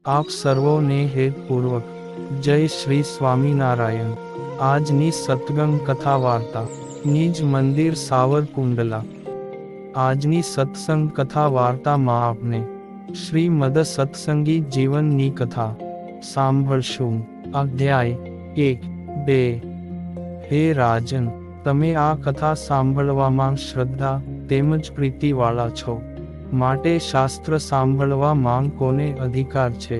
આપ સર્વોને હેતપૂર્વક જય શ્રી સ્વામિનારાયણ। આજની સત્સંગ કથા વાર્તા નિજ મંદિર સાવરકુંડલા। આજની સત્સંગ કથા વાર્તામાં આપને શ્રીમદ સત્સંગી જીવનની કથા સાંભળશું। અધ્યાય 1-2। હે રાજન, તમે આ કથા સાંભળવામાં શ્રદ્ધા તેમજ પ્રીતિવાળા છો, માટે શાસ્ત્ર સાંભળવા માંગ કોને અધિકાર છે?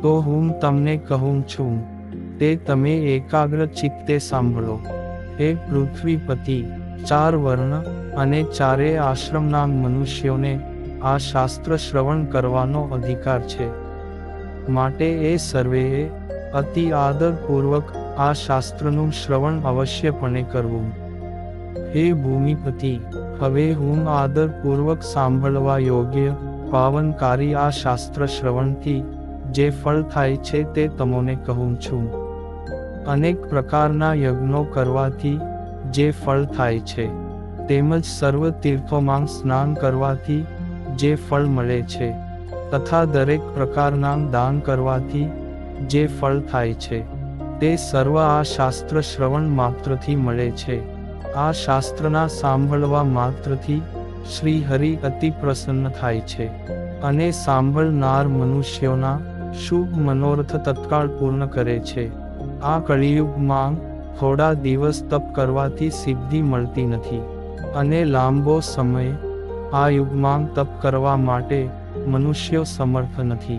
તો હું તમને કહું છું તે તમે એકાગ્ર ચિત્તે સાંભળો। હે પૃથ્વીપતિ, 4 વર્ણ અને 4 આશ્રમના મનુષ્યોને આ શાસ્ત્ર શ્રવણ કરવાનો અધિકાર છે, માટે એ સર્વેએ અતિ આદરપૂર્વક આ શાસ્ત્રનું શ્રવણ અવશ્યપણે કરવું। હે ભૂમિપતિ, હવે હું આદરપૂર્વક સાંભળવા યોગ્ય પાવનકારી આ શાસ્ત્ર શ્રવણથી જે ફળ થાય છે તે તમોને કહું છું। અનેક પ્રકારના યજ્ઞો કરવાથી જે ફળ થાય છે, તેમજ સર્વ તીર્થોમાં સ્નાન કરવાથી જે ફળ મળે છે, તથા દરેક પ્રકારના દાન કરવાથી જે ફળ થાય છે, તે સર્વ આ શાસ્ત્ર શ્રવણ માત્રથી મળે છે। આ શાસ્ત્રના સાંભળવા માત્રથી શ્રી હરિ અતિ પ્રસન્ન થાય છે, અને સાંભળનાર મનુષ્યોના શુભ મનોરથ તત્કાળ પૂર્ણ કરે છે। આ કળિયુગમાં થોડા દિવસ તપ કરવાથી સિદ્ધિ મળતી નથી, અને લાંબો સમય આ યુગમાં તપ કરવા માટે મનુષ્યો સમર્થ નથી,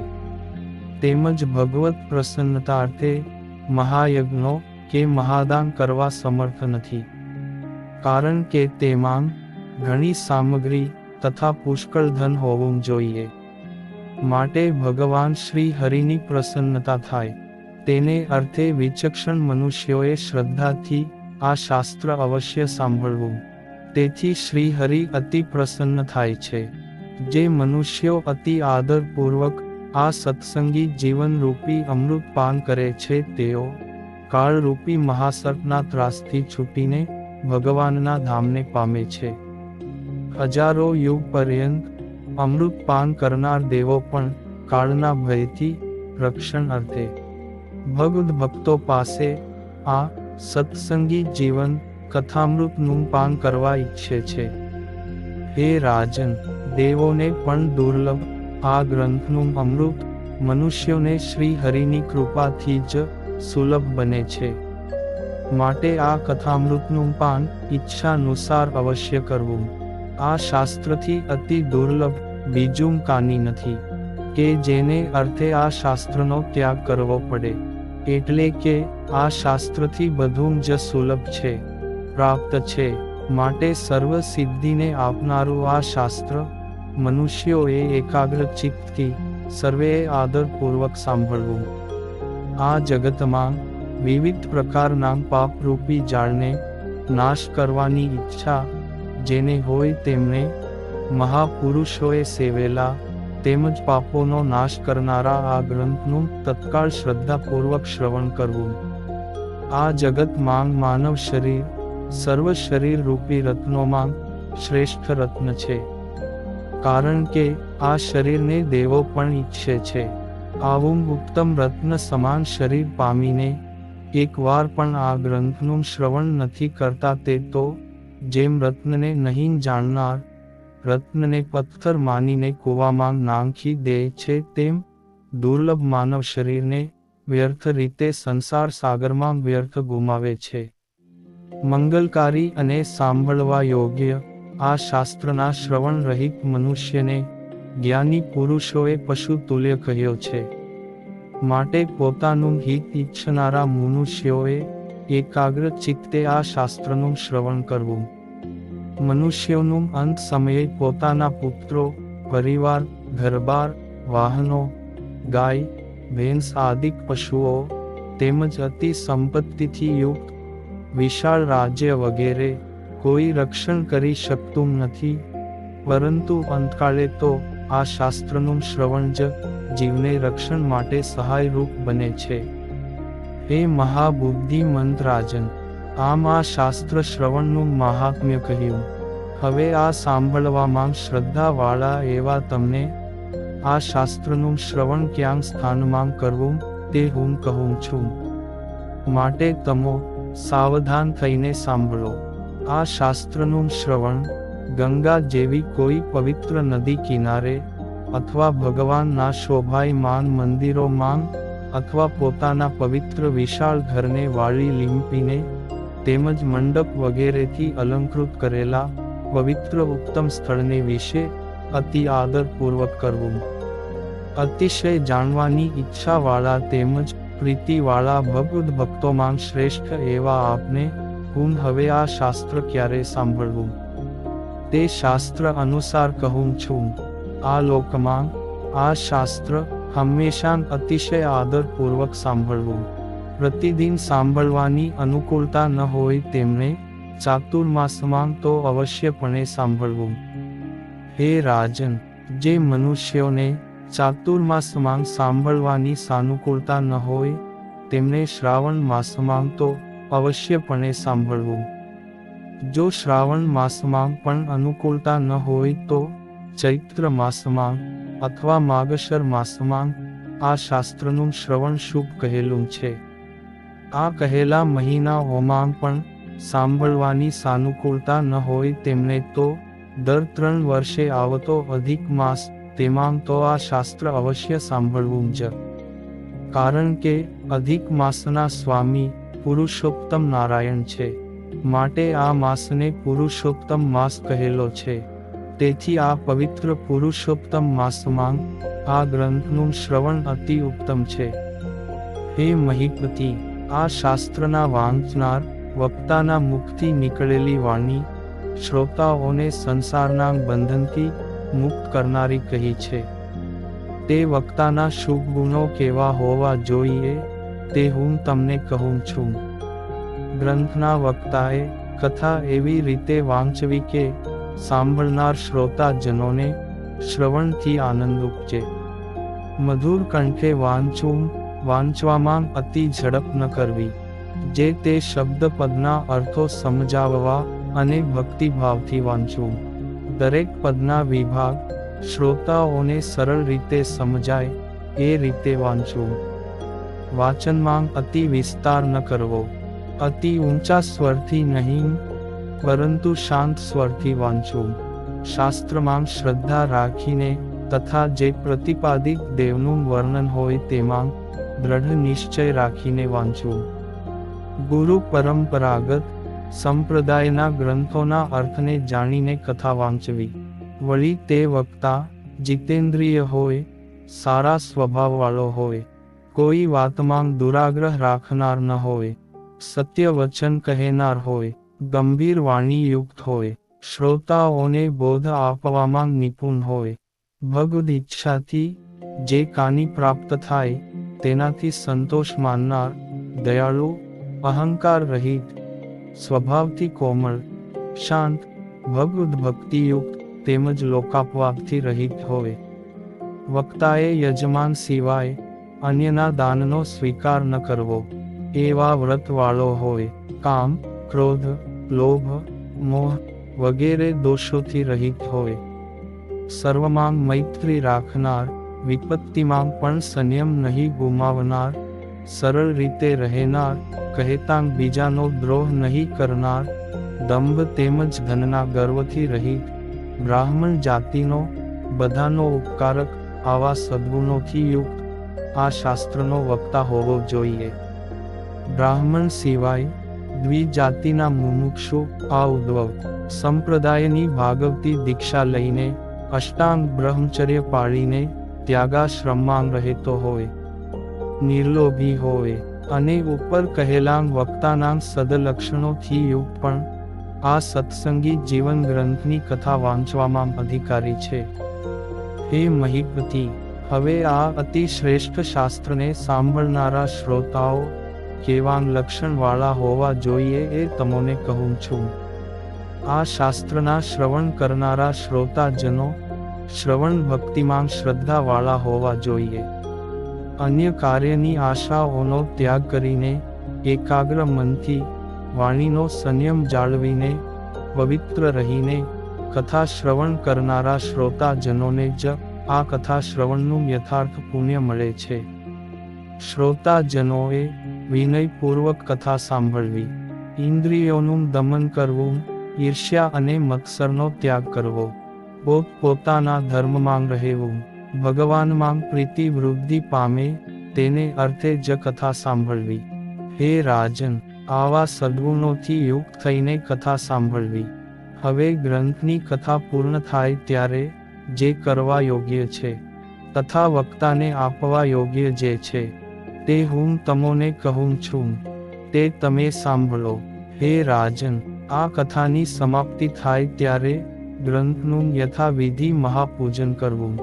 તેમજ ભગવત પ્રસન્નતાર્થે મહાયજ્ઞો કે મહાદાન કરવા સમર્થ નથી, કારણ કે તેમાં ઘણી સામગ્રી તથા પુષ્કળ ધન હોવું જોઈએ। માટે ભગવાન શ્રી હરિની પ્રસન્નતા થાય તેને અર્થે વિચક્ષણ મનુષ્યોએ શ્રદ્ધાથી આ શાસ્ત્ર અવશ્ય સાંભળવું, તેથી શ્રી હરિ અતિ પ્રસન્ન થાય છે। જે મનુષ્યો અતિ આદરપૂર્વક આ સત્સંગી જીવનરૂપી અમૃત પાન કરે છે, તેઓ કાળરૂપી મહાસર્પના ત્રાસથી છૂટીને ભગવાનના ધામને પામે છે। હજારો યુગ પર્યંત અમૃત પાન કરનાર દેવો પણ કાળના ભયથી રક્ષણ અર્થે ભગવદ્ ભક્તો પાસે આ સત્સંગી જીવન કથામૃતનું પાન કરવા ઈચ્છે છે। હે રાજન, દેવોને પણ દુર્લભ આ ગ્રંથનું અમૃત મનુષ્યોને શ્રી હરિની કૃપાથી જ સુલભ બને છે, માટે આ કથામૃતનું પાન ઈચ્છાનુસાર અવશ્ય કરવું। આ શાસ્ત્રથી અતિ દુર્લભ બીજું કાંઈ નથી કે જેને અર્થે આ શાસ્ત્રનો ત્યાગ કરવો પડે, એટલે કે આ શાસ્ત્રથી બધું જ સુલભ છે, પ્રાપ્ત છે, માટે સર્વ સિદ્ધિને આપનારું આ શાસ્ત્ર મનુષ્યોએ એકાગ્ર ચિત્તથી સર્વેએ આદરપૂર્વક સાંભળવું। આ જગતમાં વિવિધ પ્રકારના પાપરૂપી જાળને નાશ કરવાની ઈચ્છા જેને હોય તેમણે મહાપુરુષોએ સેવેલા તેમજ પાપોનો નાશ કરનારા આ ગ્રંથનું તત્કાળ શ્રદ્ધાપૂર્વક શ્રવણ કરવું। આ જગતમાં માનવ શરીર સર્વ શરીર રૂપી રત્નોમાં શ્રેષ્ઠ રત્ન છે, કારણ કે આ શરીરને દેવો પણ ઈચ્છે છે। આવું ઉત્તમ રત્ન સમાન શરીર પામીને એકવાર પણ આ ગ્રંથનું શ્રવણ નથી કરતા, તે તો જેમ રત્નને નહીં જાણનાર રત્નને પથ્થર માનીને કૂવામાં નાંખી દે છે, તેમ દુર્લભ માનવ શરીરને વ્યર્થ રીતે સંસાર સાગરમાં વ્યર્થ ગુમાવે છે। મંગલકારી અને સાંભળવા યોગ્ય આ શાસ્ત્રના શ્રવણ રહિત મનુષ્યને જ્ઞાની પુરુષોએ પશુ તુલ્ય કહ્યો છે, માટે પોતાનું હિત ઈચ્છનારા મનુષ્યોએ એકાગ્ર ચિત્તે આ શાસ્ત્રનું શ્રવણ કરવું। મનુષ્યોનું અંત સમયે પોતાના પુત્રો, પરિવાર, ઘરબાર, વાહનો, ગાય, ભેંસ આદિક પશુઓ તેમજ અતિ સંપત્તિથી યુક્ત વિશાળ રાજ્ય વગેરે કોઈ રક્ષણ કરી શકતું નથી, પરંતુ અંતકાળે તો આ શાસ્ત્રનું શ્રવણ જ જીવને રક્ષણ માટે સહાયરૂપ બને છે। હે મહાબુદ્ધિમંત રાજન, આમ આ શાસ્ત્ર શ્રવણનું મહાત્મ્ય કહ્યું। હવે આ સાંભળવામાં શ્રદ્ધાવાળા એવા તમને આ શાસ્ત્રનું શ્રવણ ક્યાં સ્થાનમાં કરવું તે હું કહું છું. માટે તમો સાવધાન થઈને સાંભળો. આ શાસ્ત્રનું શ્રવણ ગંગા જેવી કોઈ પવિત્ર નદી કિનારે અથવા ભગવાનના શોભાયમાન મંદિરોમાં અથવા પોતાના પવિત્ર વિશાળ ઘરને વાળી લીંપીને તેમજ મંડપ વગેરેથી અલંકૃત કરેલા પવિત્ર ઉત્તમ સ્થળને વિશે અતિ આદરપૂર્વક કરવું. અતિશય જાણવાની ઈચ્છાવાળા તેમજ પ્રીતિવાળા ભગવદ્ ભક્તોમાં શ્રેષ્ઠ એવા આપને હું હવે આ શાસ્ત્ર ક્યારે સાંભળવું તે શાસ્ત્ર અનુસાર કહું છું. આ લોકમાં આ શાસ્ત્ર હંમેશા અતિશય આદરપૂર્વક સાંભળવું. પ્રતિદિન સાંભળવાની અનુકૂળતા ન હોય તેમને ચાતુર્માસમાં તો અવશ્યપણે સાંભળવું. હે રાજન, જે મનુષ્યોને ચાતુર્માસમાં સાંભળવાની સાનુકૂળતા ન હોય તેમને શ્રાવણ માસમાં તો અવશ્યપણે સાંભળવું. જો શ્રાવણ માસમાં પણ અનુકૂળતા ન હોય તો ચૈત્ર માસમાં અથવા માગશર માસમાં આ શાસ્ત્રનું શ્રવણ શુભ કહેલું છે. આ કહેલા મહિનાઓમાં પણ સાંભળવાની સાનુકૂળતા ન હોય તેમને તો દર 3 વર્ષે આવતો અધિક માસ તેમાં તો આ શાસ્ત્ર અવશ્ય સાંભળવું જ. કારણ કે અધિક માસના સ્વામી પુરુષોત્તમ નારાયણ છે. માટે આ માસને પુરુષોત્તમ માસ કહેલો છે. તેથી આ પવિત્ર પુરુષોત્તમ માસમાં આ ગ્રંથનું શ્રવણ અતિ ઉત્તમ છે. હે મહિપતિ, આ શાસ્ત્રના વાંચનાર વક્તાના મુખથી નીકળેલી વાણી શ્રોતાઓને સંસારના બંધનથી મુક્ત કરનારી કહી છે. તે વક્તાના શુભ ગુણો કેવા હોવા જોઈએ તે હું તમને કહું છું. ગ્રંથના વક્તાએ કથા એવી રીતે વાંચવી કે સાંભળનાર શ્રોતાજનોને શ્રવણથી આનંદ ઉપજે. મધુર કંઠે વાંચવામાં અતિ ઝડપ ન કરવી. જે તે શબ્દ પદના અર્થો સમજાવવા અને ભક્તિભાવથી વાંચવું. દરેક પદના વિભાગ શ્રોતાઓને સરળ રીતે સમજાય એ રીતે વાંચવું. વાચનમાં અતિ વિસ્તાર ન કરવો. અતિ ઊંચા સ્વરથી નહીં પરંતુ શાંત સ્વરથી વાંચવું. શાસ્ત્રમાં શ્રદ્ધા રાખીને તથા જે પ્રતિપાદિત દેવનું વર્ણન હોય તેમાં દ્રઢ નિશ્ચય રાખીને વાંચવું. ગુરુ પરંપરાગત સંપ્રદાયના ગ્રંથોના અર્થને જાણીને કથા વાંચવી. વળી તે વક્તા જીતેન્દ્રિય હોય, સારા સ્વભાવવાળો હોય, કોઈ વાતમાં દુરાગ્રહ રાખનાર ન હોય, સત્ય વચન કહેનાર હોય, ગંભીર વાણીયુક્ત હોય, શ્રોતાઓને બોધ આપવામાં નિપુણ હોય, ભગવદ ઈચ્છાથી જે કાની પ્રાપ્ત થાય તેનાથી સંતોષ માનનાર, દયાળુ, અહંકાર રહિત, સ્વભાવથી કોમળ, શાંત, ભગવદ ભક્તિયુક્ત તેમજ લોકાપવાદથી રહિત હોય. વક્તાએ યજમાન સિવાય અન્યના દાનનો સ્વીકાર ન કરવો એવા વ્રતવાળો હોય. કામ, ક્રોધ, લોભ, મોહ વગેરે દોષોથી રહિત હોય. સર્વમાં મૈત્રી રાખનાર, વિપત્તિમાં પણ સંયમ નહીં ગુમાવનાર, સરળ રીતે રહેનાર, કહેતાં બીજાનો દ્રોહ નહીં કરનાર, દંભ તેમજ ધનના ગર્વથી રહિત, બ્રાહ્મણ જાતિનો બધાનો ઉપકારક આવા સદ્ગુણોથી યુક્ત આ શાસ્ત્રનો વક્તા હોવો જોઈએ. બ્રાહ્મણ સિવાય દ્વિજાતિના મુમુક્ષુ આ ઉદ્ધવ સંપ્રદાયની ભાગવતી દીક્ષા લઈને અષ્ટાંગ બ્રહ્મચર્ય પાળીને ત્યાગાશ્રમમાં રહેતો હોય, નિર્લોભી હોય અને ઉપર કહેલા વક્તાના સદલક્ષણોથી યુક્ત પણ આ સત્સંગી જીવન ગ્રંથની કથા વાંચવામાં અધિકારી છે. હે મહિપતિ, હવે આ અતિ શ્રેષ્ઠ શાસ્ત્રને સાંભળનારા શ્રોતાઓ કેવા લક્ષણવાળા હોવા જોઈએ એ તમોને કહું છું. આ શાસ્ત્રના શ્રવણ કરનારા શ્રોતાજનો શ્રવણ ભક્તિમાં શ્રદ્ધાવાળા હોવા જોઈએ. અન્ય કાર્યની આશાઓનો ત્યાગ કરીને એકાગ્ર મનથી વાણીનો સંયમ જાળવીને પવિત્ર રહીને કથા શ્રવણ કરનારા શ્રોતાજનોને જ આ કથા શ્રવણનું યથાર્થ પુણ્ય મળે છે. શ્રોતાજનોએ વિનયપૂર્વક કથા સાંભળવી, ઇન્દ્રિયોનું દમન કરવું, ઈર્ષ્યા અને મત્સરનો ત્યાગ કરવો, પોતાના ધર્મમાં રહેવું, ભગવાનમાં પ્રીતિ વૃદ્ધિ પામે તેને અર્થે જ કથા સાંભળવી. હે રાજન, આવા સદ્ગુણોથી યુક્ત થઈને કથા સાંભળવી. હવે ગ્રંથની કથા પૂર્ણ થાય ત્યારે જે કરવા યોગ્ય છે તથા વક્તાને આપવા યોગ્ય જે છે તે હું તમોને કહું છું, તે તમે સાંભળો. હે રાજન, આ કથાની સમાપ્તિ થાય ત્યારે ગ્રંથનું યથાવિધિ મહાપૂજન કરવું.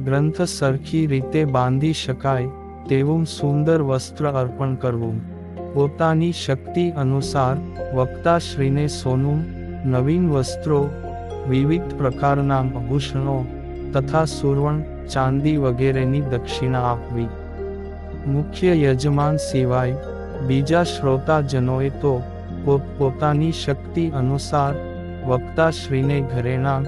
ગ્રંથ સરખી રીતે બાંધી શકાય તેવું સુંદર વસ્ત્ર અર્પણ કરવું. પોતાની શક્તિ અનુસાર વક્તાશ્રીને સોનું, નવીન વસ્ત્રો, વિવિધ પ્રકારના આભૂષણો તથા સુવર્ણ, ચાંદી વગેરેની દક્ષિણા આપવી. મુખ્ય યજમાન સિવાય બીજા શ્રોતાજનોએ તો પોતાની શક્તિ અનુસાર વક્તાશ્રીને ઘરેણાં,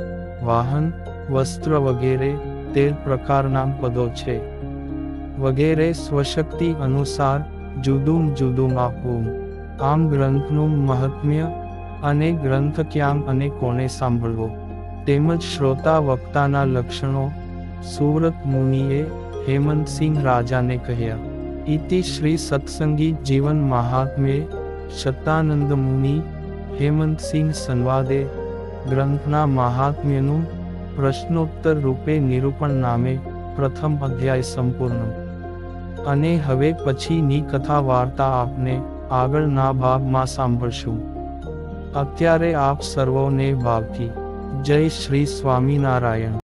વાહન, વસ્ત્ર વગેરે 13 પ્રકારના પદો છે વગેરે સ્વશક્તિ અનુસાર જુદું જુદું આપવું. આમ ગ્રંથનું મહાત્મ્ય અને ગ્રંથ ક્યાં અને કોને સાંભળવો તેમજ શ્રોતા વક્તાના લક્ષણો સુવ્રત મુનિએ હેમંતસિંહ રાજાને કહ્યા. ઇતિ શ્રી સત્સંગી જીવન મહાત્મ્યે શતાનંદ મુનિ હેમંતસિંહ સંવાદે ગ્રંથના મહાત્મ્યનું પ્રશ્નોત્તર રૂપે નિરૂપણ નામે પ્રથમ અધ્યાય સંપૂર્ણ. અને હવે પછીની કથા વાર્તા આપને આગળના ભાગમાં સાંભળશું. અત્યારે આપ સર્વોને ભાવથી જય શ્રી સ્વામિનારાયણ.